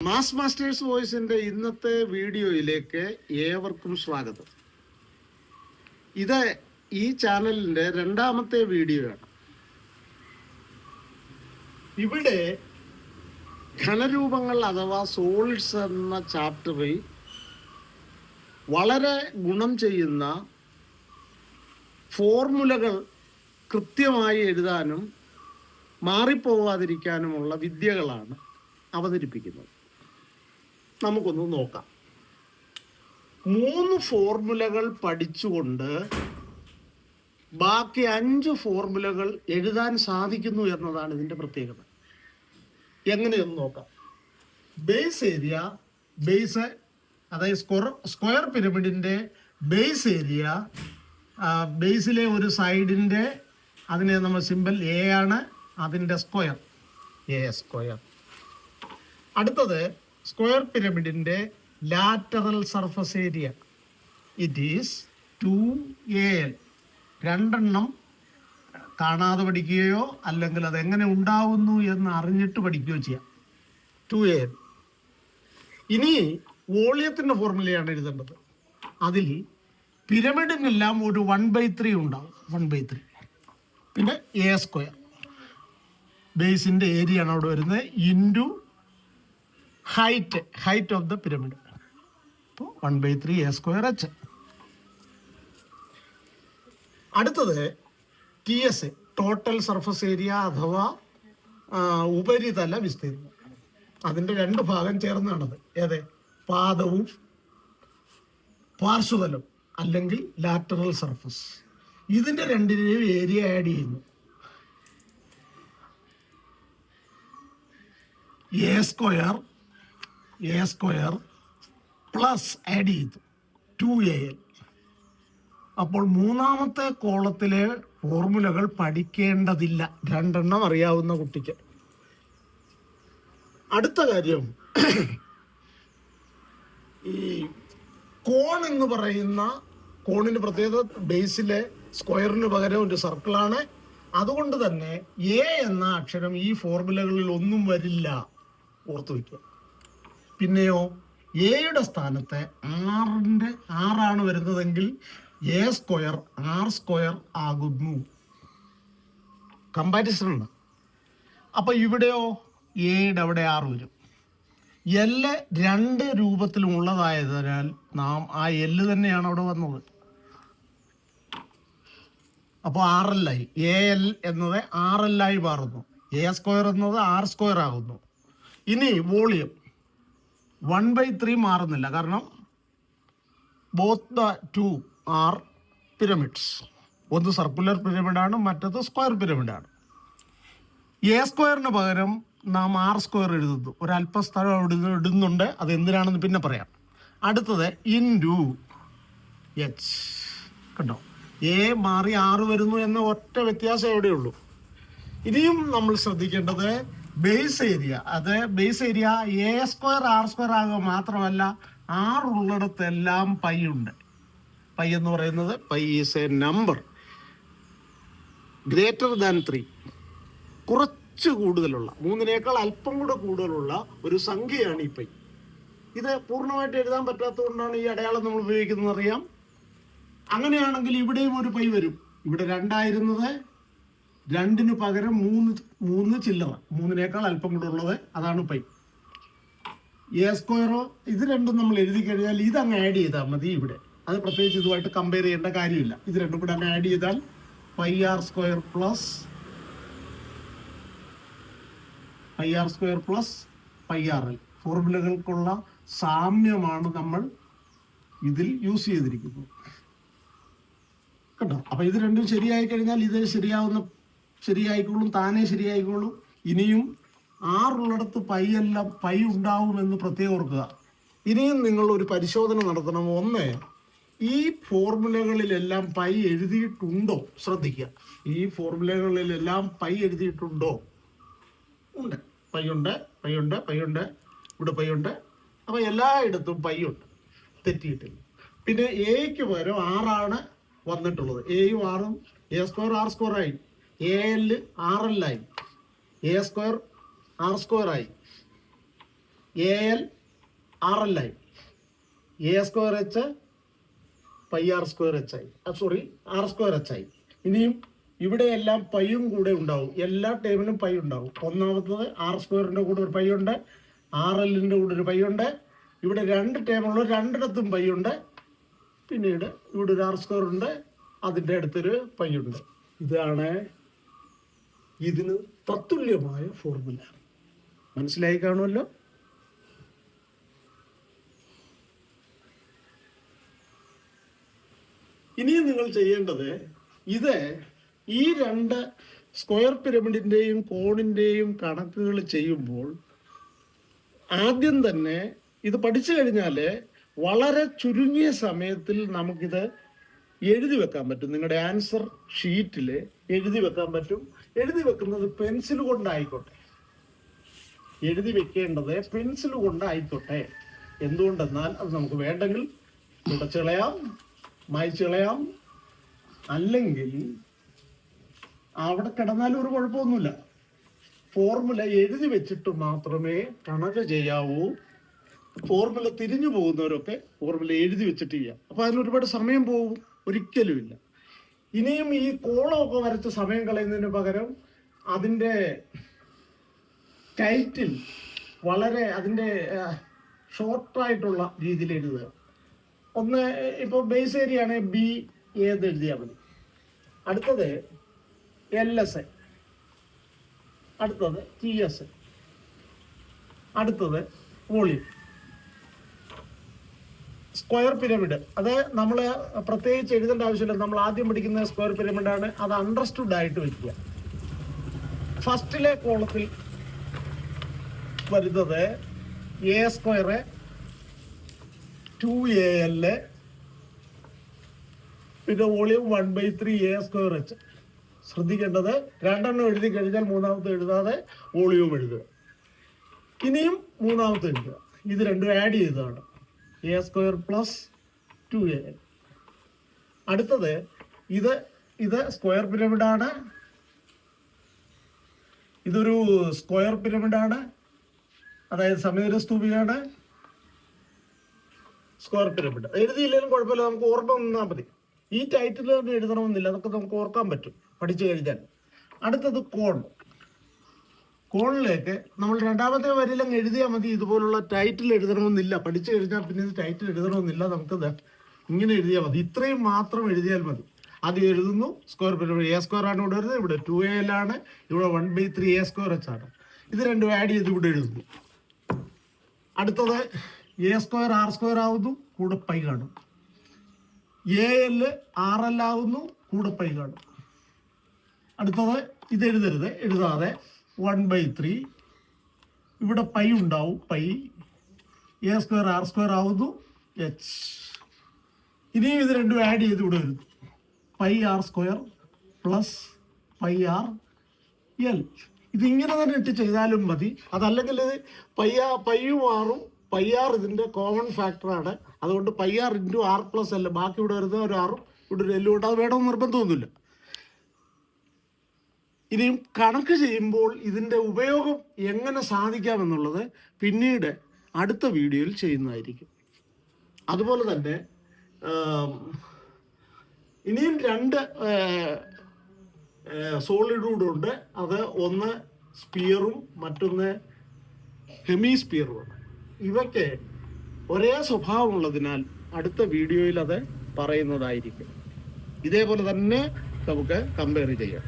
Mass masters വോയിസിന്റെ ഇന്നത്തെ വീഡിയോയിലേക്ക് ഏവർക്കും സ്വാഗതം. ഇത് ഈ ചാനലിന്റെ രണ്ടാമത്തെ വീഡിയോയാണ്. ഇവിടെ ഘനരൂപങ്ങൾ അഥവാ സോളിഡ്സ് എന്ന ചാപ്റ്ററിൽ വളരെ ഗുണം ചെയ്യുന്ന ഫോർമുലകൾ കൃത്യമായി എഴുതാനും മാറിപ്പോവാതിരിക്കാനുമുള്ള വിദ്യകളാണ് അവതരിപ്പിക്കുന്നത്. നമുക്കൊന്ന് നോക്കാം. 3 ഫോർമുലകൾ പഠിച്ചുകൊണ്ട് ബാക്കി 5 ഫോർമുലകൾ എഴുതാൻ സാധിക്കുന്നു എന്നതാണ് ഇതിൻ്റെ പ്രത്യേകത. എങ്ങനെയൊന്ന് നോക്കാം. ബേസ് ഏരിയ, അതായത് സ്ക്വയർ പിരമിഡിൻ്റെ ബേസ് ഏരിയ, ബേസിലെ ഒരു സൈഡിൻ്റെ അതിനെ നമ്മൾ സിമ്പൽ എ ആണ്, അതിൻ്റെ സ്ക്വയർ എ സ്ക്വയർ. അടുത്തത് സ്ക്വയർ പിരമിഡിൻ്റെ lateral surface area, it is 2al. 2 കാണാതെ പഠിക്കുകയോ അല്ലെങ്കിൽ അതെങ്ങനെ ഉണ്ടാവുന്നു എന്ന് അറിഞ്ഞിട്ട് പഠിക്കുകയോ ചെയ്യാം. 2al. ഇനി വോളിയത്തിൻ്റെ ഫോർമുലയാണ് എഴുതേണ്ടത്. അതിൽ പിരമിഡിനെല്ലാം ഒരു 1/3 ഉണ്ടാവും. 1/3. പിന്നെ എ സ്ക്വയർ, ബേസിൻ്റെ ഏരിയ ആണ് അവിടെ വരുന്നത്, into height of the pyramid. അപ്പോൾ 1/3 എ സ്ക്വയർ എച്ച്. അടുത്തത് TS, ടോട്ടൽ സർഫസ് ഏരിയ അഥവാ ഉപരിതല വിസ്തീർണം. അതിൻ്റെ 2 ഭാഗം ചേർന്നാണത്. ഏത്? പാദവും പാർശ്വതലം അല്ലെങ്കിൽ ലാറ്ററൽ സർഫസ്. ഇതിൻ്റെ 2നെയും ഏരിയ ആഡ് ചെയ്യുന്നു. എ സ്ക്വയർ പ്ലസ് ആഡ് ചെയ്തു 2al. അപ്പോൾ 3ാമത്തെ കോളത്തിലെ ഫോർമുലകൾ പഠിക്കേണ്ടതില്ല, 2 അറിയാവുന്ന കുട്ടിക്ക്. അടുത്ത കാര്യം, ഈ കോൺ എന്ന് പറയുന്ന കോണിന് പ്രത്യേകത ബേസിലെ സ്ക്വയറിന് പകരം ഒരു സർക്കിളാണ്. അതുകൊണ്ട് തന്നെ എ എന്ന അക്ഷരം ഈ ഫോർമുലകളിൽ ഒന്നും വരില്ല, ഓർത്തു വയ്ക്കുക. പിന്നെയോ എയുടെ സ്ഥാനത്ത് 6 വരുന്നതെങ്കിൽ എ സ്ക്വയർ R² ആകുന്നു. കമ്പാരിസൺ ഉണ്ട്. അപ്പോൾ ഇവിടെയോ എയുടെ അവിടെ 6 വരും. എല്ല് 2 രൂപത്തിലും ഉള്ളതായതിനാൽ നാം ആ എല്ല് തന്നെയാണ് അവിടെ വന്നത്. അപ്പോൾ RL ആയി. AL എന്നത് RL ആയി മാറുന്നു. എ സ്ക്വയർ എന്നത് R² ആകുന്നു. ഇനി വോളിയം 1/3 മാറുന്നില്ല, കാരണം ബോത്ത് ദ 2 ആർ പിരമിഡ്സ്. ഒന്ന് സർക്കുലർ പിരമിഡാണ്, മറ്റത് സ്ക്വയർ പിരമിഡാണ്. എ സ്ക്വയറിന് പകരം നാം R² എഴുതുന്നു. ഒരല്പസ്ഥലം അവിടെ ഇടുന്നുണ്ട്, അത് എന്തിനാണെന്ന് പിന്നെ പറയാം. അടുത്തത് ഇൻറ്റു എച്ച്. കേട്ടോ, എ മാറി 6 വരുന്നു എന്ന ഒറ്റ വ്യത്യാസം എവിടെയുള്ളൂ. ഇനിയും നമ്മൾ ശ്രദ്ധിക്കേണ്ടത് ബേസ് ഏരിയ. അത് base area A square R² ആകുക മാത്രമല്ല, 6 ഉള്ളിടത്തെല്ലാം പൈ ഉണ്ട്. പൈ എന്ന് പറയുന്നത് pi is A number greater than 3. കുറച്ച് കൂടുതലുള്ള, 3നേക്കാൾ അല്പം കൂടെ കൂടുതലുള്ള ഒരു സംഖ്യയാണ് ഈ പൈ. ഇത് പൂർണ്ണമായിട്ട് എഴുതാൻ പറ്റാത്തതുകൊണ്ടാണ് ഈ അടയാളം നമ്മൾ ഉപയോഗിക്കുന്നത്, അറിയാം. അങ്ങനെയാണെങ്കിൽ ഇവിടെയും ഒരു പൈ വരും. ഇവിടെ 2 ആയിരുന്നത് 2ന് പകരം 3 ചില്ലറ, 3നേക്കാൾ അല്പം കൂടെ ഉള്ളത്, അതാണ് പൈ. എ സ്ക്വയറോ ഇത് 2 നമ്മൾ എഴുതി കഴിഞ്ഞാൽ ഇതങ്ങ് ആഡ് ചെയ്താൽ മതി. ഇവിടെ അത് പ്രത്യേകിച്ച് ഇതുമായിട്ട് കമ്പയർ ചെയ്യേണ്ട കാര്യമില്ല. ഇത് 2 കൂടെ അങ്ങ് ആഡ് ചെയ്താൽ πr² പ്ലസ് πrl. ഫോർമുലകൾക്കുള്ള സാമ്യമാണ് നമ്മൾ ഇതിൽ യൂസ് ചെയ്തിരിക്കുന്നത്. കേട്ടോ, അപ്പോൾ ഇത് 2 ശരിയായി കഴിഞ്ഞാൽ ഇത് ശരിയായിക്കോളും, താനേ ശരിയായിക്കോളും. ഇനിയും 6 ഉള്ളിടത്ത് പൈ ഉണ്ടാവുമെന്ന് പ്രത്യേകം ഓർക്കുക. ഇനിയും നിങ്ങൾ ഒരു പരിശോധന നടത്തണം. ഒന്ന്, ഈ ഫോർമുലകളിലെല്ലാം പൈ എഴുതിയിട്ടുണ്ടോ? ശ്രദ്ധിക്കുക. ഈ ഫോർമുലകളിലെല്ലാം പൈ എഴുതിയിട്ടുണ്ടോ? ഉണ്ട്. പൈയുണ്ട്. ഇവിടെ പൈയുണ്ട്. അപ്പോൾ എല്ലായിടത്തും പൈയുണ്ട്, തെറ്റിയിട്ടില്ല. പിന്നെ എക്ക് പകരം 6 വന്നിട്ടുള്ളത്. എയും 6ഉം എ സ്ക്വയർ R² ആയി, AL RL ആയി, എ സ്ക്വയർ R² ആയി. AL RLI, A square H pi R square H ആയി, സോറി ആർ സ്ക്വയർ എച്ച് ആയി. ഇനിയും ഇവിടെയെല്ലാം പൈയും കൂടെ ഉണ്ടാവും, എല്ലാ ടേമിലും പൈ ഉണ്ടാവും. ഒന്നാമത്തത് ആർ സ്ക്വയറിൻ്റെ കൂടെ ഒരു പൈ ഉണ്ട്, RLൻ്റെ കൂടെ ഒരു പൈ ഉണ്ട്. ഇവിടെ രണ്ട് ടേമുള്ള രണ്ടിടത്തും പൈ ഉണ്ട്. പിന്നീട് ഇവിടെ ഒരു ആർ സ്ക്വയർ ഉണ്ട്, അതിൻ്റെ അടുത്തൊരു പൈ ഉണ്ട്. ഇതാണ് ഇതിന് തത്തുല്യമായ ഫോർമുല. മനസ്സിലായി കാണുമല്ലോ. ഇനിയും നിങ്ങൾ ചെയ്യേണ്ടത് ഇത് ഈ രണ്ട് സ്ക്വയർ പിരമിഡിൻ്റെയും കോണിൻ്റെയും കണക്കുകൾ ചെയ്യുമ്പോൾ ആദ്യം തന്നെ ഇത് പഠിച്ചു കഴിഞ്ഞാൽ വളരെ ചുരുങ്ങിയ സമയത്തിൽ നമുക്കിത് എഴുതി വെക്കാൻ പറ്റും. നിങ്ങളുടെ ആൻസർ ഷീറ്റിൽ എഴുതി വെക്കാൻ പറ്റും. എഴുതി വെക്കുന്നത് പെൻസിൽ കൊണ്ടായിക്കോട്ടെ, എഴുതി വെക്കേണ്ടത് പെൻസിൽ കൊണ്ടായിക്കോട്ടെ. എന്തുകൊണ്ടെന്നാൽ അത് നമുക്ക് വേണ്ടെങ്കിൽ തുടച്ചു കളയാം, മായ്ച്ചു കളയാം, അല്ലെങ്കിൽ അവിടെ കിടന്നാലും ഒരു കുഴപ്പമൊന്നുമില്ല. ഫോർമുല എഴുതി വെച്ചിട്ട് മാത്രമേ കണക്ക് ചെയ്യാവൂ. ഫോർമുല തിരിഞ്ഞു പോകുന്നവരൊക്കെ ഫോർമുല എഴുതി വെച്ചിട്ട് ചെയ്യാം. അപ്പോൾ അതിന് ഒരുപാട് സമയം പോകും, ഒരിക്കലുമില്ല. ഇനിയും ഈ കോളമൊക്കെ വരച്ച് സമയം കളയുന്നതിന് പകരം അതിൻ്റെ ടൈറ്റിൽ വളരെ അതിൻ്റെ ഷോർട്ടായിട്ടുള്ള രീതിയിൽ എഴുതുക. ഒന്ന് ഇപ്പോൾ ബേസ് ഏരിയ ആണെങ്കിൽ ബി ഏത് എഴുതിയാൽ മതി. അടുത്തത് LS, അടുത്തത് TS, അടുത്തത് വോളിയം. സ്ക്വയർ പിരമിഡ് അത് നമ്മൾ പ്രത്യേകിച്ച് എഴുതേണ്ട ആവശ്യമില്ല. നമ്മൾ ആദ്യം പഠിക്കുന്ന സ്ക്വയർ പിരമിഡാണ്, അത് അണ്ടർസ്റ്റുഡ് ആയിട്ട് വയ്ക്കുക. ഫസ്റ്റിലെ കോളത്തിൽ വരുന്നത് A സ്ക്വയർ 2AL, പിന്നെ വോളിയം 1/3 A സ്ക്വയർ എച്ച്. ശ്രദ്ധിക്കേണ്ടത് രണ്ടെണ്ണം എഴുതി കഴിഞ്ഞാൽ മൂന്നാമത്തെ എഴുതാതെ വോളിയം എഴുതുക. ഇനിയും മൂന്നാമത്തെ എഴുതുക. ഇത് രണ്ടും ആഡ് ചെയ്തതാണ് A സ്ക്വയർ പ്ലസ് 2AL. അടുത്തത് ഇത് സ്ക്വയർ പിരമിഡാണ്, ഇതൊരു സ്ക്വയർ പിരമിഡാണ്, അതായത് സമീര സ്തൂപികയാണ്. സ്ക്വയർ പിരമിഡ് എഴുതിയില്ലെങ്കിലും കുഴപ്പമില്ല, നമുക്ക് ഓർമ്മ നിന്നാൽ മതി. ഈ ടൈറ്റിൽ തന്നെ എഴുതണമെന്നില്ല, അതൊക്കെ നമുക്ക് ഓർക്കാൻ പറ്റും പഠിച്ചു കഴിഞ്ഞാൽ. അടുത്തത് കോണിലേക്ക് നമ്മൾ രണ്ടാമത്തെ വരിയിലങ്ങ് എഴുതിയാൽ മതി. ഇതുപോലുള്ള ടൈറ്റിൽ എഴുതണമെന്നില്ല, പഠിച്ചു കഴിഞ്ഞാൽ പിന്നെ ഇത് ടൈറ്റിൽ എഴുതണമെന്നില്ല, നമുക്കത് ഇങ്ങനെ എഴുതിയാൽ മതി. ഇത്രയും മാത്രം എഴുതിയാൽ മതി. ആദ്യം എഴുതുന്നു സ്ക്വയർ പിരമിഡ് A സ്ക്വയർ ആണ് ഇവിടെ വരുന്നത്, ഇവിടെ 2AL ആണ്, ഇവിടെ 1/3 A സ്ക്വയർ എച്ച് ആണ്. ഇത് രണ്ടും ആഡ് ചെയ്ത് ഇവിടെ എഴുതുന്നു. അടുത്തത് A സ്ക്വയർ R സ്ക്വയർ ആവുന്നു, കൂടെ പൈ കാണും. AL RL ആവുന്നു, കൂടെ പൈ കാണും. അടുത്തത് ഇത് എഴുതാതെ 1/3, ഇവിടെ പൈ ഉണ്ടാവും, pi A square R square ആവുന്നു H. ഇനിയും ഇത് രണ്ടും ആഡ് ചെയ്ത് ഇവിടെ വരുന്നു, pi R square plus pi RL. ഇതിങ്ങനെ തന്നെ ഇട്ട് ചെയ്താലും മതി. അതല്ലെങ്കിൽ ഇത് പൈയും ആറും പൈ ആർ ഇതിൻ്റെ കോമൺ ഫാക്ടറാണ്. അതുകൊണ്ട് pi R into R plus L, ബാക്കി ഇവിടെ വരുന്നത് ഒരു ആറും ഇവിടെ ഒരു എല്ലും ഉണ്ട്. അത് വേണമെന്ന് നിർബന്ധമൊന്നുമില്ല. ഇനിയും കണക്ക് ചെയ്യുമ്പോൾ ഇതിൻ്റെ ഉപയോഗം എങ്ങനെ സാധിക്കാമെന്നുള്ളത് പിന്നീട് അടുത്ത വീഡിയോയിൽ ചെയ്യുന്നതായിരിക്കും. അതുപോലെ തന്നെ ഇനിയും രണ്ട് സോളിഡ് കൂടെ ഉണ്ട്. അത് ഒന്ന് സ്പിയറും മറ്റൊന്ന് ഹെമിസ്പിയറുമാണ്. ഇവയ്ക്ക് ഒരേ സ്വഭാവമുള്ളതിനാൽ അടുത്ത വീഡിയോയിൽ അത് പറയുന്നതായിരിക്കും. ഇതേപോലെ തന്നെ നമുക്ക് കമ്പയർ ചെയ്യാം.